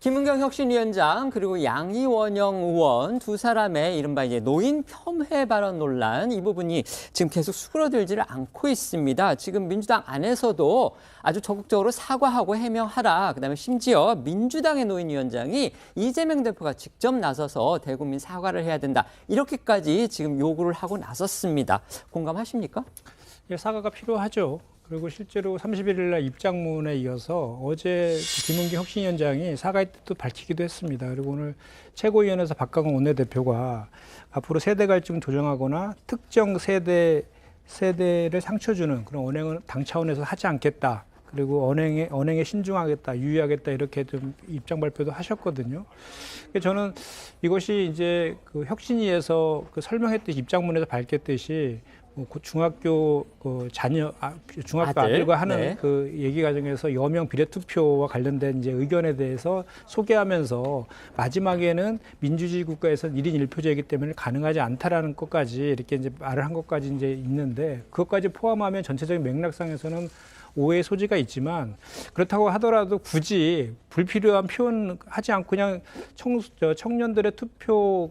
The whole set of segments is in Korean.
김은경 혁신위원장 그리고 양이원영 의원 두 사람의 이른바 이제 노인 폄훼 발언 논란 이 부분이 지금 계속 수그러들지를 않고 있습니다. 지금 민주당 안에서도 아주 적극적으로 사과하고 해명하라. 그다음에 심지어 민주당의 노인위원장이 이재명 대표가 직접 나서서 대국민 사과를 해야 된다. 이렇게까지 지금 요구를 하고 나섰습니다. 공감하십니까? 예, 사과가 필요하죠. 그리고 실제로 31일 날 입장문에 이어서 어제 김은경 혁신위원장이 사과의 뜻도 밝히기도 했습니다. 그리고 오늘 최고위원회에서 박강원 원내대표가 앞으로 세대 갈증 조정하거나 특정 세대를 상처 주는 그런 언행은 당 차원에서 하지 않겠다. 그리고 언행에 신중하겠다, 유의하겠다 이렇게 좀 입장 발표도 하셨거든요. 저는 이것이 이제 그 혁신위에서 그 설명했듯이 입장문에서 밝혔듯이 중학교 중학교 아들과 하는 네. 그 얘기 과정에서 여명 비례 투표와 관련된 이제 의견에 대해서 소개하면서 마지막에는 민주주의 국가에서는 1인 1표제이기 때문에 가능하지 않다라는 것까지 이렇게 이제 말을 한 것까지 이제 있는데 그것까지 포함하면 전체적인 맥락상에서는 오해의 소지가 있지만 그렇다고 하더라도 굳이 불필요한 표현하지 않고 그냥 청년들의 투표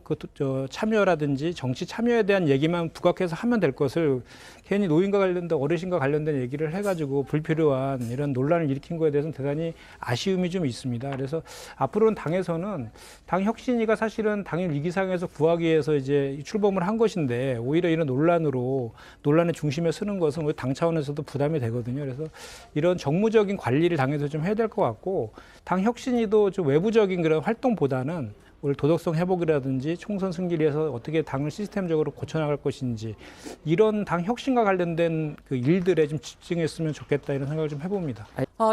참여라든지 정치 참여에 대한 얘기만 부각해서 하면 될 것을 괜히 노인과 관련된 어르신과 관련된 얘기를 해가지고 불필요한 이런 논란을 일으킨 거에 대해서는 대단히 아쉬움이 좀 있습니다. 그래서 앞으로는 당에서는 당 혁신위가 사실은 당일 위기상에서 구하기 위해서 이제 출범을 한 것인데 오히려 이런 논란의 중심에 서는 것은 우리 당 차원에서도 부담이 되거든요. 그래서 이런 정무적인 관리를 당에서 좀 해야 될 것 같고 당 혁신위도 좀 외부적인 그런 활동보다는 오늘 도덕성 회복이라든지 총선 승리를 위해서 어떻게 당을 시스템적으로 고쳐나갈 것인지 이런 당 혁신과 관련된 그 일들에 좀 집중했으면 좋겠다 이런 생각을 좀 해봅니다.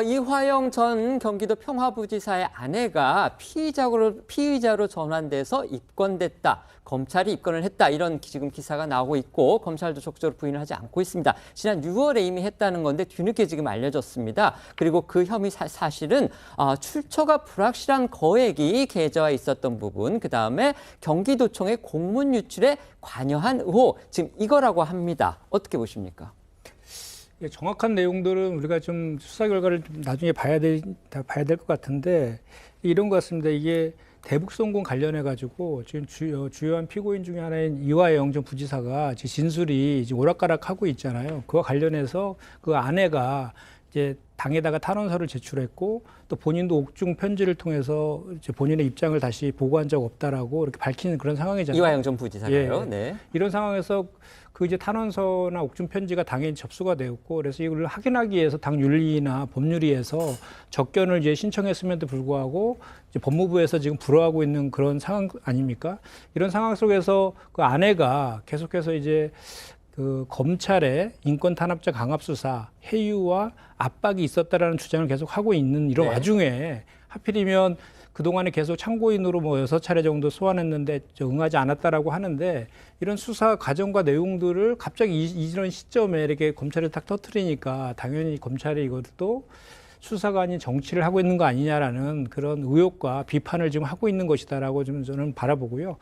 이화영 전 경기도 평화부지사의 아내가 피의자로 전환돼서 입건됐다. 검찰이 입건을 했다. 이런 지금 기사가 나오고 있고 검찰도 적극적으로 부인을 하지 않고 있습니다. 지난 6월에 이미 했다는 건데 뒤늦게 지금 알려졌습니다. 그리고 그 혐의 사실은 출처가 불확실한 거액이 계좌에 있었던 부분, 그다음에 경기도청의 공문 유출에 관여한 의혹, 지금 이거라고 합니다. 어떻게 보십니까? 정확한 내용들은 우리가 좀 수사 결과를 좀 나중에 봐야 될 것 같은데 이런 것 같습니다. 이게 대북송금 관련해 가지고 지금 주요한 피고인 중에 하나인 이화영 전 부지사가 진술이 지금 오락가락하고 있잖아요. 그와 관련해서 그 아내가 이제 당에다가 탄원서를 제출했고 또 본인도 옥중 편지를 통해서 이제 본인의 입장을 다시 보고한 적 없다라고 이렇게 밝히는 그런 상황이잖아요. 이화영 전 부지사가요. 예. 네. 이런 상황에서 그 이제 탄원서나 옥중 편지가 당연히 접수가 되었고 그래서 이걸 확인하기 위해서 당 윤리나 법률위에서 접견을 이제 신청했음에도 불구하고 이제 법무부에서 지금 불허하고 있는 그런 상황 아닙니까? 이런 상황 속에서 그 아내가 계속해서 이제 그 검찰의 인권 탄압자 강압 수사 해유와 압박이 있었다라는 주장을 계속 하고 있는 이런 네. 와중에 하필이면 그동안에 계속 참고인으로 6차례 정도 소환했는데 응하지 않았다라고 하는데 이런 수사 과정과 내용들을 갑자기 이런 시점에 이렇게 검찰이 딱 터뜨리니까 당연히 검찰이 이것도 수사가 아닌 정치를 하고 있는 거 아니냐라는 그런 의혹과 비판을 지금 하고 있는 것이다라고 좀 저는 바라보고요.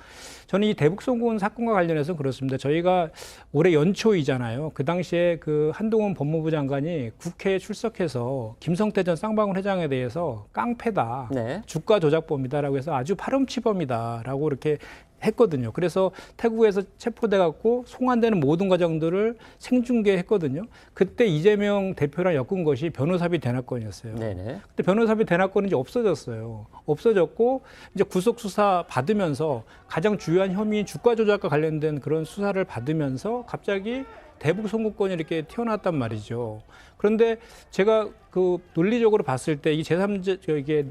저는 이 대북송금 사건과 관련해서 그렇습니다. 저희가 올해 연초이잖아요. 그 당시에 그 한동훈 법무부 장관이 국회에 출석해서 김성태 전 쌍방울 회장에 대해서 깡패다, 네. 주가 조작범이다라고 해서 아주 파렴치범이다라고 이렇게 했거든요. 그래서 태국에서 체포돼 갖고 송환되는 모든 과정들을 생중계했거든요. 그때 이재명 대표랑 엮은 것이 변호사비 대납건이었어요. 네네. 근데 변호사비 대납건은 이제 없어졌어요. 없어졌고 이제 구속 수사 받으면서 가장 주요한 혐의인 주가 조작과 관련된 그런 수사를 받으면서 갑자기 대북 송금권이 이렇게 튀어나왔단 말이죠. 그런데 제가 그 논리적으로 봤을 때 이 제3자 이게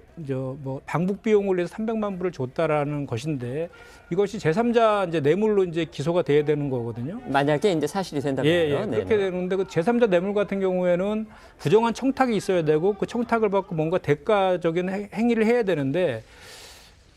방북 비용을 위해서 300만 불을 줬다라는 것인데 이것이 제3자 이제 뇌물로 이제 기소가 돼야 되는 거거든요. 만약에 이제 사실이 된다면요. 예, 그렇게 되는데 그 제3자 뇌물 같은 경우에는 부정한 청탁이 있어야 되고 그 청탁을 받고 뭔가 대가적인 행위를 해야 되는데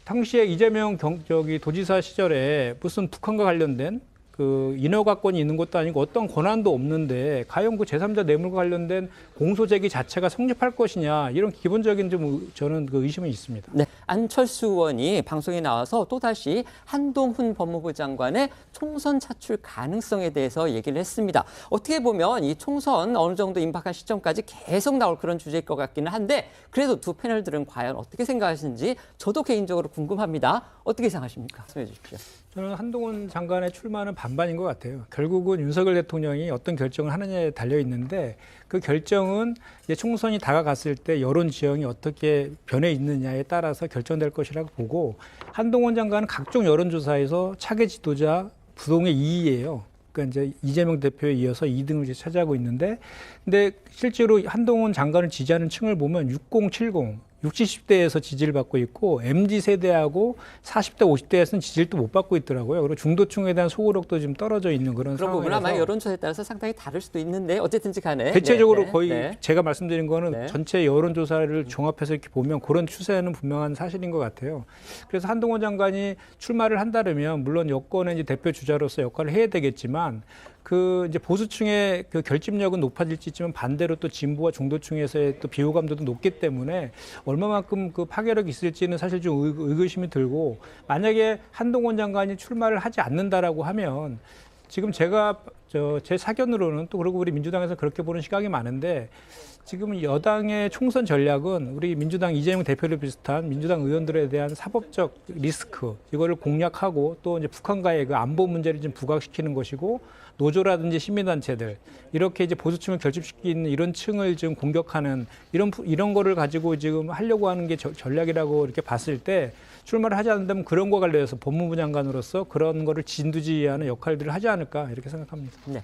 당시에 이재명 도지사 시절에 무슨 북한과 관련된 그 인허가권이 있는 것도 아니고 어떤 권한도 없는데 과연 그 제3자 뇌물과 관련된 공소 제기 자체가 성립할 것이냐 이런 기본적인 좀 저는 그 의심이 있습니다. 네, 안철수 의원이 방송에 나와서 또다시 한동훈 법무부 장관의 총선 차출 가능성에 대해서 얘기를 했습니다. 어떻게 보면 이 총선 어느 정도 임박한 시점까지 계속 나올 그런 주제일 것 같기는 한데 그래도 두 패널들은 과연 어떻게 생각하시는지 저도 개인적으로 궁금합니다. 어떻게 생각하십니까? 말씀해 주십시오. 저는 한동훈 장관의 출마는 반반인 것 같아요. 결국은 윤석열 대통령이 어떤 결정을 하느냐에 달려 있는데 그 결정은 이제 총선이 다가갔을 때 여론 지형이 어떻게 변해 있느냐에 따라서 결정될 것이라고 보고 한동훈 장관은 각종 여론조사에서 차기 지도자 부동의 2위예요. 그러니까 이제 이재명 대표에 이어서 2등을 이제 차지하고 있는데 근데 실제로 한동훈 장관을 지지하는 층을 보면 60, 70 60, 70대에서 지지를 받고 있고 MZ 세대하고 40대, 50대에서는 지지를 또 못 받고 있더라고요. 그리고 중도층에 대한 소구력도 지금 떨어져 있는 그런 그런 부분은 상황이라서 아마 여론조사에 따라서 상당히 다를 수도 있는데 어쨌든지 간에 대체적으로 거의 네. 제가 말씀드린 거는 네. 전체 여론조사를 종합해서 이렇게 보면 그런 추세는 분명한 사실인 것 같아요. 그래서 한동훈 장관이 출마를 한다면 물론 여권의 이제 대표 주자로서 역할을 해야 되겠지만 그 이제 보수층의 그 결집력은 높아질지 있지만 반대로 또 진보와 중도층에서의 또 비호감도도 높기 때문에 얼마만큼 그 파괴력이 있을지는 사실 좀 의구심이 들고 만약에 한동훈 장관이 출마를 하지 않는다라고 하면 지금 제가 제 사견으로는 또 그리고 우리 민주당에서 그렇게 보는 시각이 많은데 지금 여당의 총선 전략은 우리 민주당 이재명 대표를 비슷한 민주당 의원들에 대한 사법적 리스크 이거를 공략하고 또 이제 북한과의 그 안보 문제를 좀 부각시키는 것이고 노조라든지 시민단체들 이렇게 이제 보수층을 결집시키는 이런 층을 지금 공격하는 이런 거를 가지고 지금 하려고 하는 게 전략이라고 이렇게 봤을 때 출마를 하지 않는다면 그런 거 관련해서 법무부 장관으로서 그런 거를 진두지휘하는 역할들을 하지 않을까 이렇게 생각합니다. 네.